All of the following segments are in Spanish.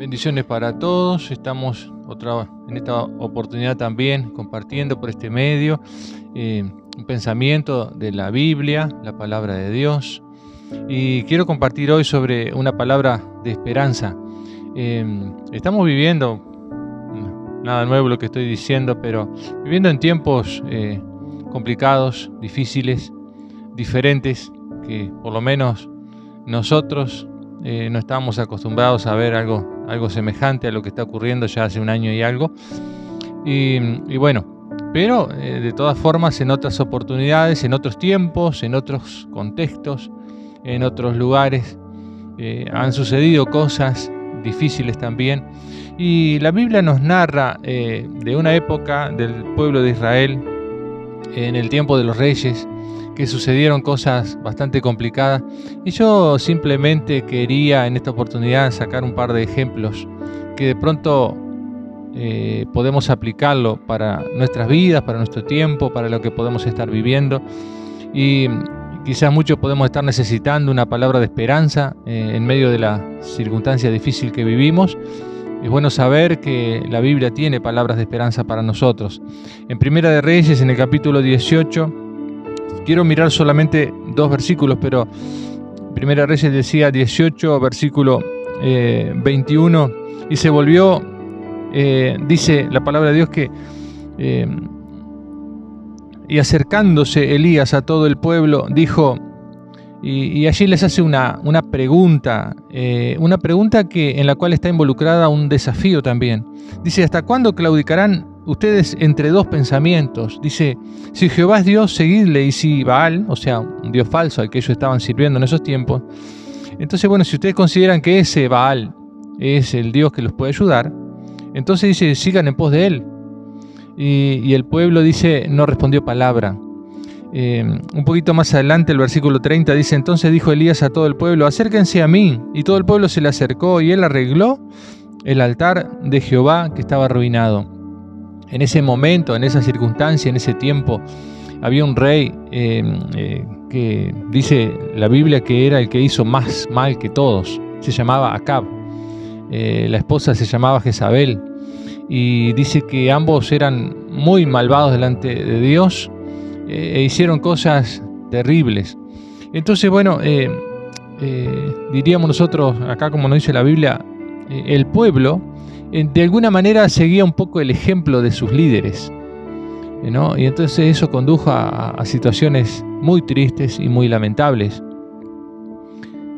Bendiciones para todos. Estamos en esta oportunidad también compartiendo por este medio un pensamiento de la Biblia, la palabra de Dios. Y quiero compartir hoy sobre una palabra de esperanza. Estamos viviendo, nada nuevo lo que estoy diciendo, pero viviendo en tiempos complicados, difíciles, diferentes, que por lo menos nosotros no estábamos acostumbrados a ver algo semejante a lo que está ocurriendo ya hace un año y algo. Y bueno, pero de todas formas en otras oportunidades, en otros tiempos, en otros contextos, en otros lugares, han sucedido cosas difíciles también. Y la Biblia nos narra de una época del pueblo de Israel, en el tiempo de los reyes, que sucedieron cosas bastante complicadas, y yo simplemente quería en esta oportunidad sacar un par de ejemplos que de pronto podemos aplicarlo para nuestras vidas, para nuestro tiempo, para lo que podemos estar viviendo. Y quizás muchos podemos estar necesitando una palabra de esperanza en medio de la circunstancia difícil que vivimos. Es bueno saber que la Biblia tiene palabras de esperanza para nosotros. En Primera de Reyes, en el capítulo 18, quiero mirar solamente dos versículos, pero Primera Reyes decía 18, versículo 21, y se volvió, dice la palabra de Dios que, y acercándose Elías a todo el pueblo, dijo, y allí les hace una pregunta en la cual está involucrada un desafío también. Dice, ¿hasta cuándo claudicarán ustedes entre dos pensamientos? Dice, si Jehová es Dios, seguidle, y si Baal, o sea, un Dios falso al que ellos estaban sirviendo en esos tiempos, entonces, bueno, si ustedes consideran que ese Baal es el Dios que los puede ayudar, entonces dice, sigan en pos de él. Y el pueblo, dice, no respondió palabra. Un poquito más adelante, el versículo 30 dice, entonces dijo Elías a todo el pueblo, acérquense a mí, y todo el pueblo se le acercó, y él arregló el altar de Jehová que estaba arruinado. En ese momento, en esa circunstancia, en ese tiempo, había un rey que dice la Biblia que era el que hizo más mal que todos. Se llamaba Acab. La esposa se llamaba Jezabel. Y dice que ambos eran muy malvados delante de Dios e hicieron cosas terribles. Entonces, bueno, diríamos nosotros, acá como nos dice la Biblia, el pueblo de alguna manera seguía un poco el ejemplo de sus líderes, ¿no? Y entonces eso condujo a situaciones muy tristes y muy lamentables.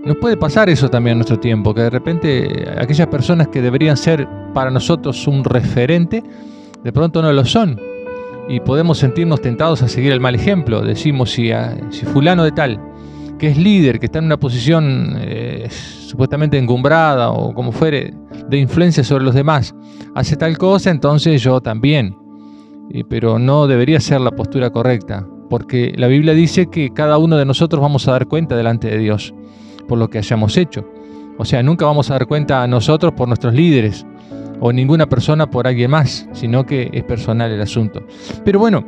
Nos puede pasar eso también en nuestro tiempo, que de repente aquellas personas que deberían ser para nosotros un referente, de pronto no lo son. Y podemos sentirnos tentados a seguir el mal ejemplo. Decimos, si fulano de tal, que es líder, que está en una posición supuestamente encumbrada o como fuere, de influencia sobre los demás, hace tal cosa, entonces yo también. Pero no debería ser la postura correcta, porque la Biblia dice que cada uno de nosotros vamos a dar cuenta delante de Dios por lo que hayamos hecho. O sea, nunca vamos a dar cuenta a nosotros por nuestros líderes o ninguna persona por alguien más, sino que es personal el asunto. Pero bueno,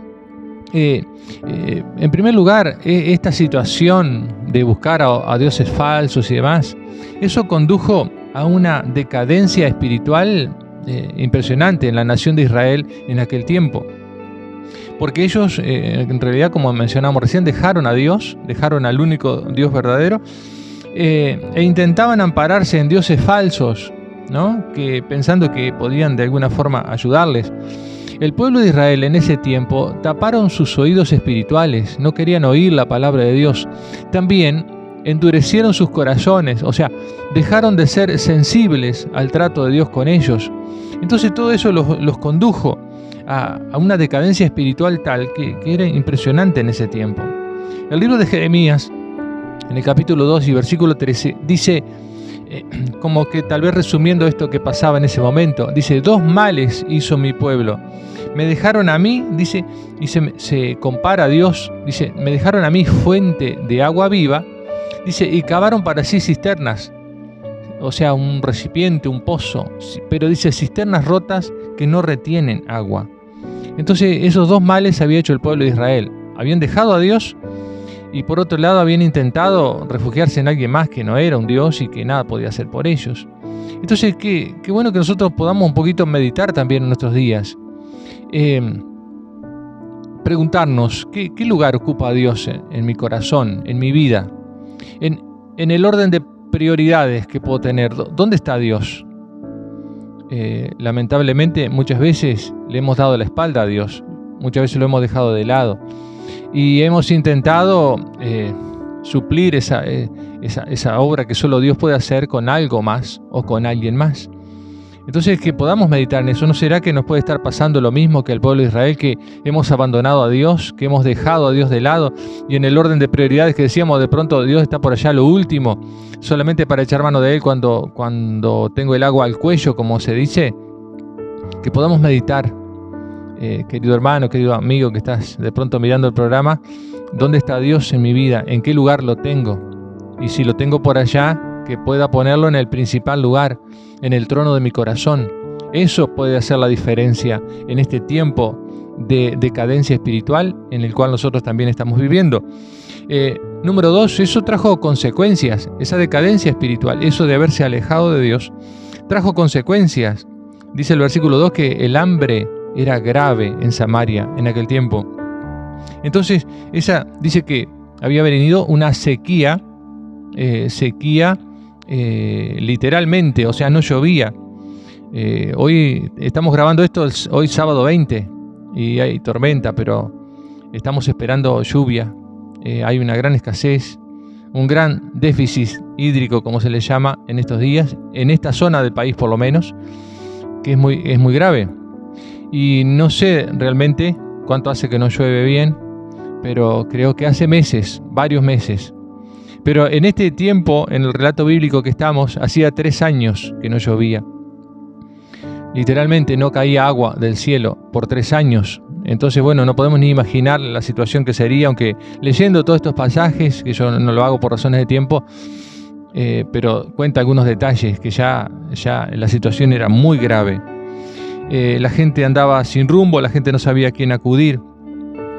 en primer lugar, esta situación de buscar a dioses falsos y demás, eso condujo a una decadencia espiritual impresionante en la nación de Israel en aquel tiempo. Porque ellos, en realidad, como mencionamos recién, dejaron a Dios, dejaron al único Dios verdadero, e intentaban ampararse en dioses falsos, ¿no? Que pensando que podían de alguna forma ayudarles. El pueblo de Israel en ese tiempo taparon sus oídos espirituales, no querían oír la palabra de Dios. También endurecieron sus corazones, o sea, dejaron de ser sensibles al trato de Dios con ellos. Entonces todo eso los condujo a una decadencia espiritual tal que era impresionante en ese tiempo. El libro de Jeremías, en el capítulo 2 y versículo 13, dice, como que tal vez resumiendo esto que pasaba en ese momento, dice, dos males hizo mi pueblo. Me dejaron a mí, dice, y se compara a Dios, dice, me dejaron a mí fuente de agua viva, dice, y cavaron para sí cisternas, o sea, un recipiente, un pozo, pero dice, cisternas rotas que no retienen agua. Entonces, esos dos males había hecho el pueblo de Israel. Habían dejado a Dios y por otro lado habían intentado refugiarse en alguien más que no era un Dios y que nada podía hacer por ellos. Entonces, qué bueno que nosotros podamos un poquito meditar también en nuestros días. Preguntarnos, ¿qué lugar ocupa Dios en mi corazón, en mi vida? En el orden de prioridades que puedo tener, ¿dónde está Dios? Lamentablemente muchas veces le hemos dado la espalda a Dios, muchas veces lo hemos dejado de lado y hemos intentado suplir esa obra que solo Dios puede hacer con algo más o con alguien más. Entonces, que podamos meditar en eso. ¿No será que nos puede estar pasando lo mismo que al pueblo de Israel, que hemos abandonado a Dios, que hemos dejado a Dios de lado y en el orden de prioridades que decíamos, de pronto Dios está por allá lo último, solamente para echar mano de Él cuando tengo el agua al cuello, como se dice? Que podamos meditar, querido hermano, querido amigo que estás de pronto mirando el programa, ¿dónde está Dios en mi vida? ¿En qué lugar lo tengo? Y si lo tengo por allá, que pueda ponerlo en el principal lugar, en el trono de mi corazón. Eso puede hacer la diferencia en este tiempo de decadencia espiritual en el cual nosotros también estamos viviendo. Número 2, eso trajo consecuencias. Esa decadencia espiritual, eso de haberse alejado de Dios, trajo consecuencias. Dice el versículo 2 que el hambre era grave en Samaria en aquel tiempo. Entonces, dice que había venido una sequía, literalmente, o sea, no llovía. Hoy estamos grabando esto hoy sábado 20 y hay tormenta, pero estamos esperando lluvia. Hay una gran escasez, un gran déficit hídrico, como se le llama en estos días, en esta zona del país por lo menos, que es muy grave. Y no sé realmente cuánto hace que no llueve bien, pero creo que hace meses, varios meses. Pero en este tiempo, en el relato bíblico que estamos, hacía 3 años que no llovía. Literalmente no caía agua del cielo por 3 años. Entonces, bueno, no podemos ni imaginar la situación que sería, aunque leyendo todos estos pasajes, que yo no lo hago por razones de tiempo, pero cuenta algunos detalles, que ya la situación era muy grave. La gente andaba sin rumbo, la gente no sabía a quién acudir.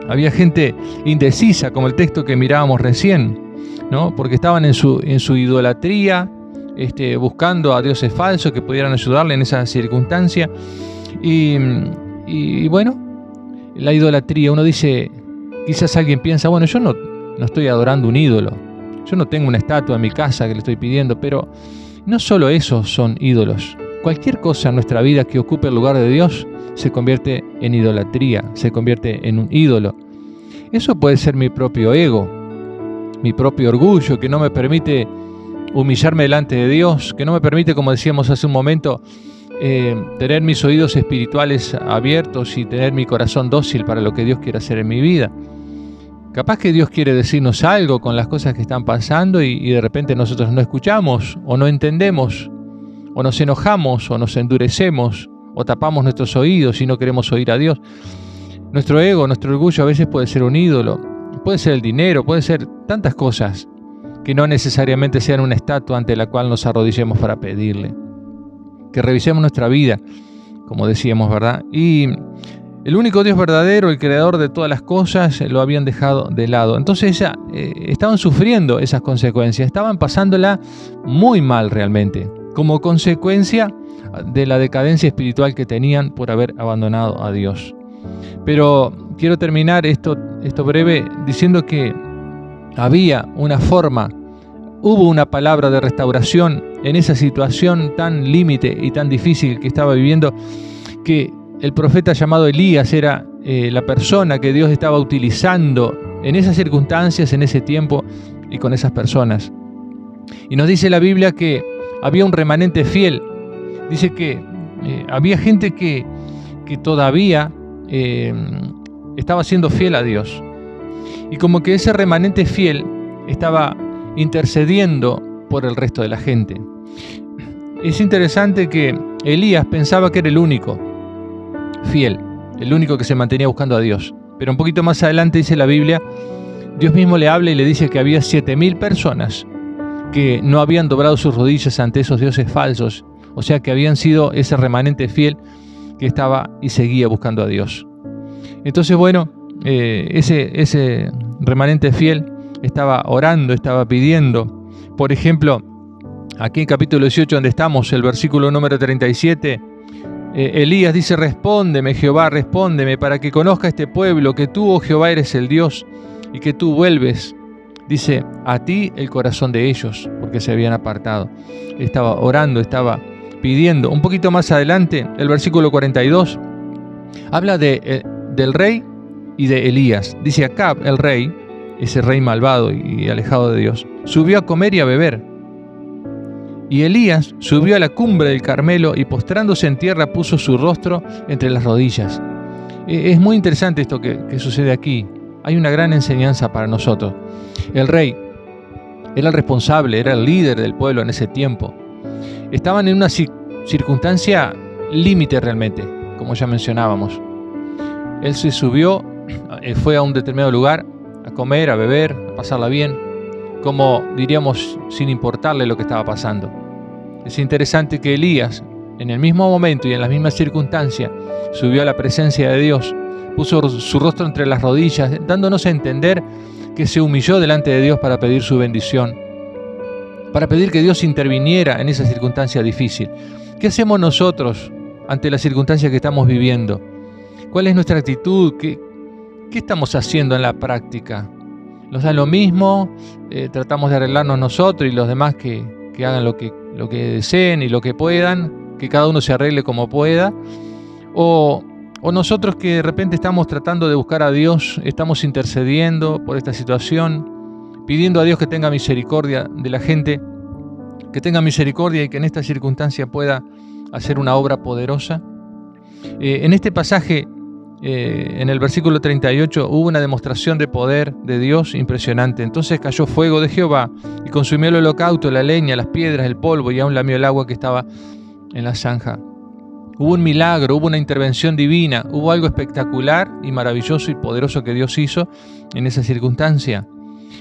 Había gente indecisa, como el texto que mirábamos recién, ¿no? Porque estaban en su idolatría, buscando a dioses falsos que pudieran ayudarle en esa circunstancia. Y bueno, la idolatría, uno dice, quizás alguien piensa, bueno, yo no estoy adorando un ídolo, yo no tengo una estatua en mi casa que le estoy pidiendo, pero no solo esos son ídolos. Cualquier cosa en nuestra vida que ocupe el lugar de Dios se convierte en idolatría, se convierte en un ídolo. Eso puede ser mi propio ego, mi propio orgullo, que no me permite humillarme delante de Dios, que no me permite, como decíamos hace un momento, tener mis oídos espirituales abiertos y tener mi corazón dócil para lo que Dios quiere hacer en mi vida. Capaz que Dios quiere decirnos algo con las cosas que están pasando y de repente nosotros no escuchamos o no entendemos, o nos enojamos o nos endurecemos o tapamos nuestros oídos y no queremos oír a Dios. Nuestro ego, nuestro orgullo a veces puede ser un ídolo, puede ser el dinero, puede ser tantas cosas que no necesariamente sean una estatua ante la cual nos arrodillemos para pedirle. Que revisemos nuestra vida, como decíamos, ¿verdad? Y el único Dios verdadero, el creador de todas las cosas, lo habían dejado de lado. Entonces estaban sufriendo esas consecuencias, estaban pasándola muy mal realmente, como consecuencia de la decadencia espiritual que tenían por haber abandonado a Dios. Pero quiero terminar esto breve diciendo que había una forma, hubo una palabra de restauración en esa situación tan límite y tan difícil que estaba viviendo, que el profeta llamado Elías era la persona que Dios estaba utilizando en esas circunstancias, en ese tiempo y con esas personas. Y nos dice la Biblia que había un remanente fiel. Dice que había gente que todavía estaba siendo fiel a Dios. Y como que ese remanente fiel estaba intercediendo por el resto de la gente. Es interesante que Elías pensaba que era el único fiel, el único que se mantenía buscando a Dios. Pero un poquito más adelante dice la Biblia, Dios mismo le habla y le dice que había 7.000 personas que no habían doblado sus rodillas ante esos dioses falsos. O sea que habían sido ese remanente fiel que estaba y seguía buscando a Dios. Entonces, bueno, ese remanente fiel estaba orando, estaba pidiendo. Por ejemplo, aquí en capítulo 18 donde estamos, el versículo número 37, Elías dice: respóndeme, Jehová, respóndeme, para que conozca este pueblo que tú, oh Jehová, eres el Dios, y que tú vuelves, dice, a ti el corazón de ellos, porque se habían apartado. Estaba orando, estaba pidiendo. Un poquito más adelante, el versículo 42, habla del rey y de Elías. Dice: Acab, el rey, ese rey malvado y alejado de Dios, subió a comer y a beber. Y Elías subió a la cumbre del Carmelo y postrándose en tierra puso su rostro entre las rodillas. Es muy interesante esto que sucede aquí. Hay una gran enseñanza para nosotros. El rey era el responsable, era el líder del pueblo en ese tiempo. Estaban en una circunstancia límite realmente, como ya mencionábamos. Él se subió, fue a un determinado lugar a comer, a beber, a pasarla bien, como diríamos, sin importarle lo que estaba pasando. Es interesante que Elías, en el mismo momento y en las mismas circunstancias, subió a la presencia de Dios, puso su rostro entre las rodillas, dándonos a entender que se humilló delante de Dios para pedir su bendición, para pedir que Dios interviniera en esa circunstancia difícil. ¿Qué hacemos nosotros ante la circunstancia que estamos viviendo? ¿Cuál es nuestra actitud? ¿Qué estamos haciendo en la práctica? ¿Nos da lo mismo? ¿Tratamos de arreglarnos nosotros y los demás que hagan lo que deseen y lo que puedan? ¿Que cada uno se arregle como pueda? ¿O nosotros que de repente estamos tratando de buscar a Dios, estamos intercediendo por esta situación, pidiendo a Dios que tenga misericordia de la gente, que tenga misericordia y que en esta circunstancia pueda hacer una obra poderosa? En este pasaje, en el versículo 38, hubo una demostración de poder de Dios impresionante. Entonces cayó fuego de Jehová y consumió el holocausto, la leña, las piedras, el polvo, y aún lamió el agua que estaba en la zanja. Hubo un milagro, hubo una intervención divina, hubo algo espectacular y maravilloso y poderoso que Dios hizo en esa circunstancia.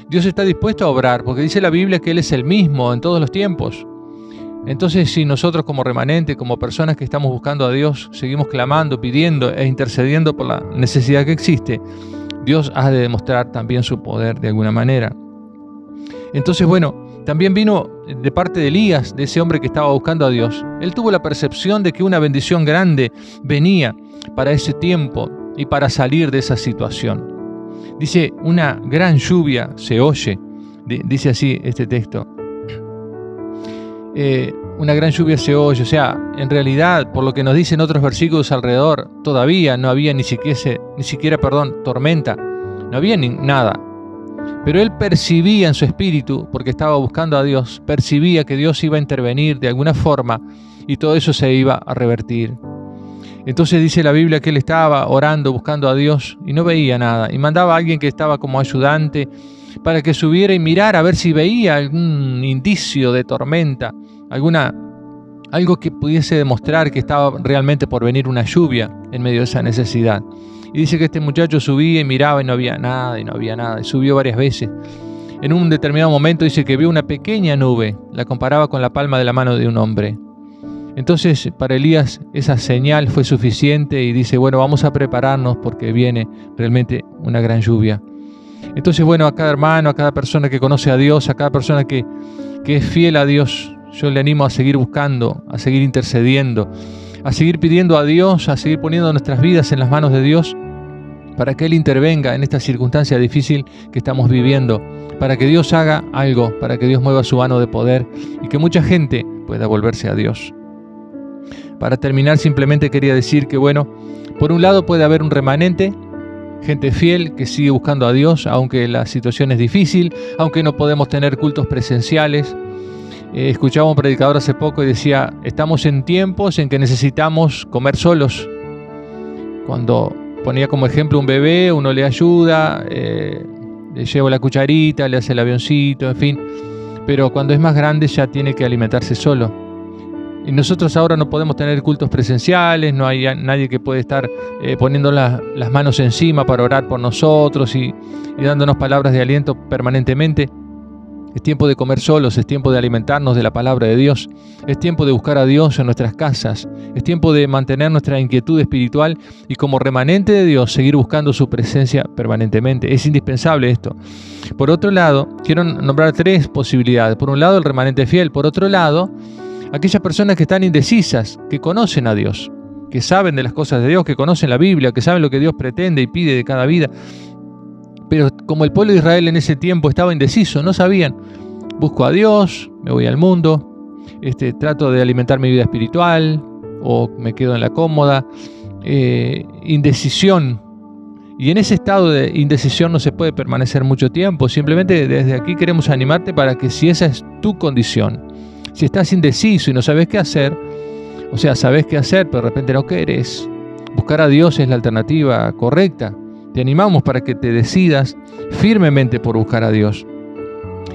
Dios está dispuesto a obrar, porque dice la Biblia que Él es el mismo en todos los tiempos. Entonces, si nosotros como remanente, como personas que estamos buscando a Dios, seguimos clamando, pidiendo e intercediendo por la necesidad que existe, Dios ha de demostrar también su poder de alguna manera. Entonces, bueno, también vino de parte de Elías, de ese hombre que estaba buscando a Dios. Él tuvo la percepción de que una bendición grande venía para ese tiempo y para salir de esa situación. Dice: una gran lluvia se oye, dice así este texto. Una gran lluvia se oye, o sea, en realidad, por lo que nos dicen otros versículos alrededor, todavía no había ni siquiera tormenta, no había nada. Pero él percibía en su espíritu, porque estaba buscando a Dios, percibía que Dios iba a intervenir de alguna forma y todo eso se iba a revertir. Entonces dice la Biblia que él estaba orando, buscando a Dios y no veía nada, y mandaba a alguien que estaba como ayudante para que subiera y mirara a ver si veía algún indicio de tormenta, algo que pudiese demostrar que estaba realmente por venir una lluvia en medio de esa necesidad. Y dice que este muchacho subía y miraba y no había nada, y subió varias veces. En un determinado momento dice que vio una pequeña nube, la comparaba con la palma de la mano de un hombre. Entonces para Elías esa señal fue suficiente y dice: bueno, vamos a prepararnos porque viene realmente una gran lluvia. Entonces, bueno, a cada hermano, a cada persona que conoce a Dios, a cada persona que es fiel a Dios, yo le animo a seguir buscando, a seguir intercediendo, a seguir pidiendo a Dios, a seguir poniendo nuestras vidas en las manos de Dios para que Él intervenga en esta circunstancia difícil que estamos viviendo, para que Dios haga algo, para que Dios mueva su mano de poder y que mucha gente pueda volverse a Dios. Para terminar, simplemente quería decir que, bueno, por un lado puede haber un remanente, gente fiel que sigue buscando a Dios, aunque la situación es difícil, aunque no podemos tener cultos presenciales. Escuchaba a un predicador hace poco y decía: estamos en tiempos en que necesitamos comer solos. Cuando ponía como ejemplo un bebé, uno le ayuda, le lleva la cucharita, le hace el avioncito, en fin. Pero cuando es más grande ya tiene que alimentarse solo. Y nosotros ahora no podemos tener cultos presenciales, no hay nadie que puede estar poniendo las manos encima para orar por nosotros y dándonos palabras de aliento permanentemente. Es tiempo de comer solos, es tiempo de alimentarnos de la palabra de Dios, es tiempo de buscar a Dios en nuestras casas, es tiempo de mantener nuestra inquietud espiritual y como remanente de Dios seguir buscando su presencia permanentemente. Es indispensable esto. Por otro lado, quiero nombrar 3 posibilidades. Por un lado, el remanente fiel. Por otro lado, aquellas personas que están indecisas, que conocen a Dios, que saben de las cosas de Dios, que conocen la Biblia, que saben lo que Dios pretende y pide de cada vida. Pero como el pueblo de Israel en ese tiempo estaba indeciso, no sabían, busco a Dios, me voy al mundo, trato de alimentar mi vida espiritual o me quedo en la cómoda, indecisión. Y en ese estado de indecisión no se puede permanecer mucho tiempo. Simplemente desde aquí queremos animarte para que si esa es tu condición, si estás indeciso y no sabes qué hacer, o sea, sabes qué hacer pero de repente no querés, buscar a Dios es la alternativa correcta. Te animamos para que te decidas firmemente por buscar a Dios.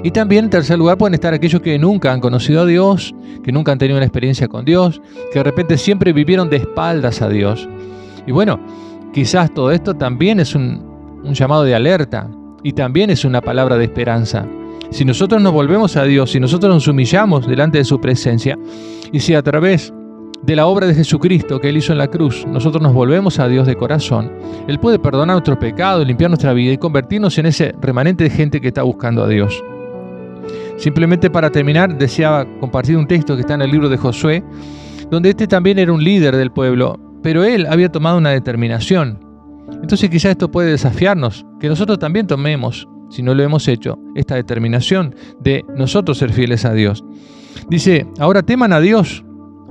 Y también en tercer lugar pueden estar aquellos que nunca han conocido a Dios, que nunca han tenido una experiencia con Dios, que de repente siempre vivieron de espaldas a Dios. Y bueno, quizás todo esto también es un llamado de alerta y también es una palabra de esperanza. Si nosotros nos volvemos a Dios, si nosotros nos humillamos delante de su presencia y si a través de la obra de Jesucristo que Él hizo en la cruz, nosotros nos volvemos a Dios de corazón, Él puede perdonar nuestros pecados, limpiar nuestra vida y convertirnos en ese remanente de gente que está buscando a Dios. Simplemente para terminar, deseaba compartir un texto que está en el libro de Josué, donde también era un líder del pueblo, pero él había tomado una determinación. Entonces quizás esto puede desafiarnos, que nosotros también tomemos, si no lo hemos hecho, esta determinación de nosotros ser fieles a Dios. Dice, ahora teman a Dios,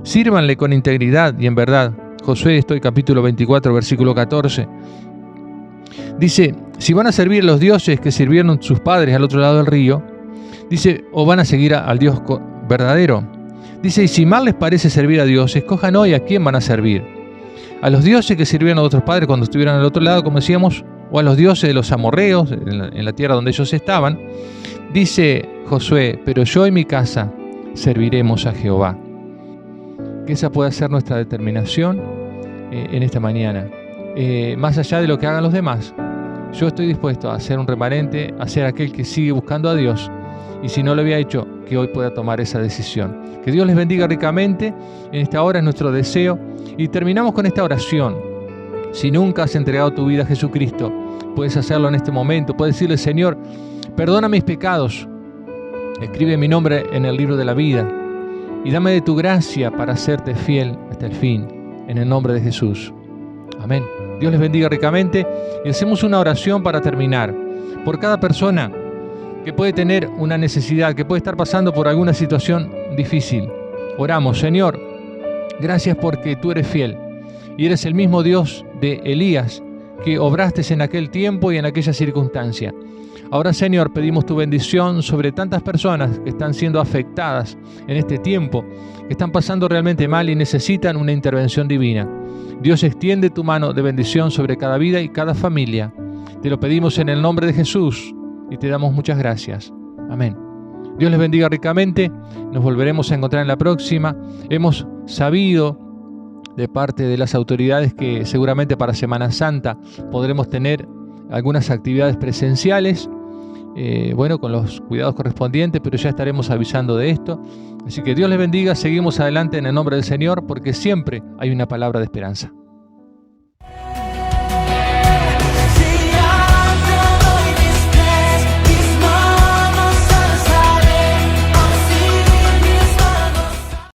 sírvanle con integridad y en verdad. Josué, capítulo 24, versículo 14. Dice, si van a servir a los dioses que sirvieron sus padres al otro lado del río, dice, o van a seguir al Dios verdadero. Dice, y si mal les parece servir a Dios, escojan hoy a quién van a servir. A los dioses que sirvieron a otros padres cuando estuvieran al otro lado, como decíamos, o a los dioses de los amorreos, en la tierra donde ellos estaban. Dice Josué, pero yo y mi casa serviremos a Jehová. Que esa pueda ser nuestra determinación en esta mañana. Más allá de lo que hagan los demás, yo estoy dispuesto a ser un remanente, a ser aquel que sigue buscando a Dios. Y si no lo había hecho, que hoy pueda tomar esa decisión. Que Dios les bendiga ricamente. En esta hora es nuestro deseo. Y terminamos con esta oración. Si nunca has entregado tu vida a Jesucristo, puedes hacerlo en este momento. Puedes decirle, Señor, perdona mis pecados. Escribe mi nombre en el libro de la vida. Y dame de tu gracia para serte fiel hasta el fin. En el nombre de Jesús. Amén. Dios les bendiga ricamente. Y hacemos una oración para terminar. Por cada persona que puede tener una necesidad, que puede estar pasando por alguna situación difícil. Oramos, Señor, gracias porque tú eres fiel y eres el mismo Dios de Elías que obraste en aquel tiempo y en aquella circunstancia. Ahora, Señor, pedimos tu bendición sobre tantas personas que están siendo afectadas en este tiempo, que están pasando realmente mal y necesitan una intervención divina. Dios, extiende tu mano de bendición sobre cada vida y cada familia. Te lo pedimos en el nombre de Jesús. Y te damos muchas gracias. Amén. Dios les bendiga ricamente. Nos volveremos a encontrar en la próxima. Hemos sabido de parte de las autoridades que seguramente para Semana Santa podremos tener algunas actividades presenciales, con los cuidados correspondientes, pero ya estaremos avisando de esto. Así que Dios les bendiga. Seguimos adelante en el nombre del Señor porque siempre hay una palabra de esperanza.